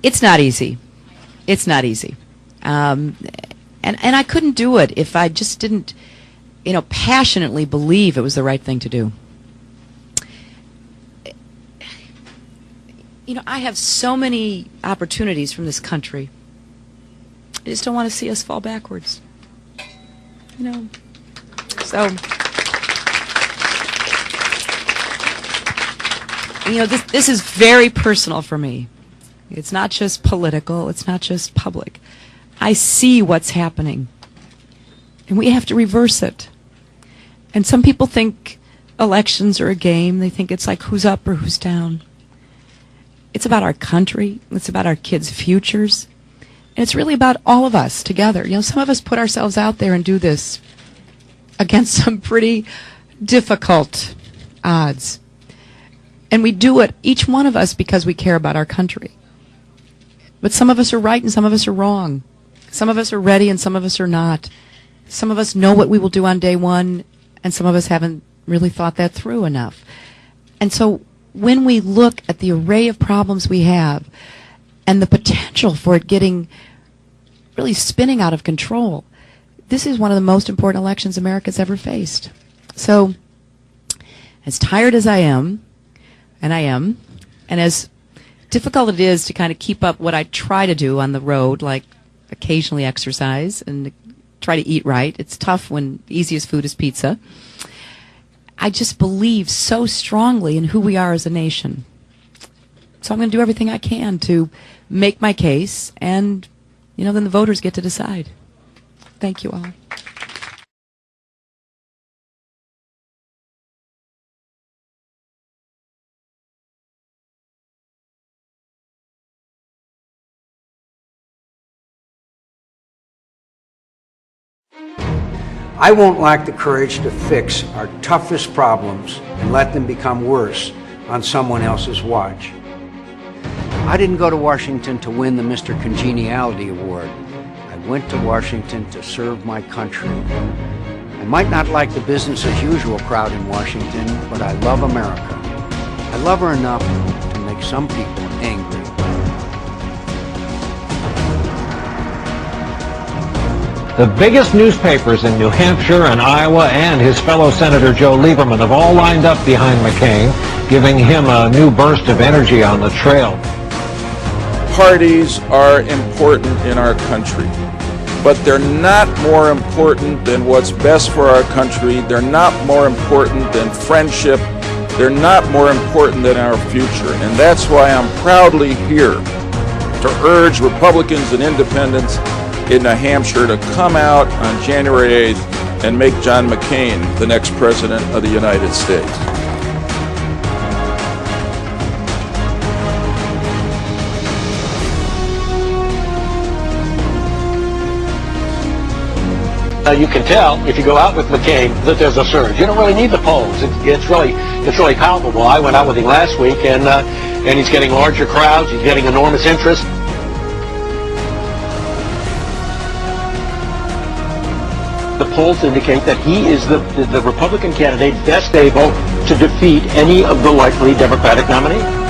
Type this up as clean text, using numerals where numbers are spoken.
It's not easy. It's not easy. And I couldn't do it if I just didn't, passionately believe it was the right thing to do. I have so many opportunities from this country. I just don't want to see us fall backwards. So, this is very personal for me. It's not just political. It's not just public. I see what's happening, and we have to reverse it. And some people think elections are a game. They think it's like who's up or who's down. It's about our country. It's about our kids' futures. And it's really about all of us together. Some of us put ourselves out there and do this against some pretty difficult odds. And we do it, each one of us, because we care about our country. But some of us are right and some of us are wrong. Some of us are ready and some of us are not. Some of us know what we will do on day one, and some of us haven't really thought that through enough. And so when we look at the array of problems we have and the potential for it getting really spinning out of control, this is one of the most important elections America's ever faced. So as tired as I am, and as difficult it is to kind of keep up what I try to do on the road, like occasionally exercise and try to eat right. It's tough when the easiest food is pizza. I just believe so strongly in who we are as a nation. So I'm going to do everything I can to make my case, and, then the voters get to decide. Thank you all. I won't lack the courage to fix our toughest problems and let them become worse on someone else's watch. I didn't go to Washington to win the Mr. Congeniality Award. I went to Washington to serve my country. I might not like the business-as-usual crowd in Washington, but I love America. I love her enough to make some people angry. The biggest newspapers in New Hampshire and Iowa and his fellow Senator Joe Lieberman have all lined up behind McCain, giving him a new burst of energy on the trail. Parties are important in our country, but they're not more important than what's best for our country. They're not more important than friendship. They're not more important than our future. And that's why I'm proudly here to urge Republicans and independents in New Hampshire to come out on January 8th and make John McCain the next President of the United States. You can tell if you go out with McCain that there's a surge. You don't really need the polls. It's really palpable. I went out with him last week, and he's getting larger crowds. He's getting enormous interest. The polls indicate that he is the Republican candidate best able to defeat any of the likely Democratic nominees.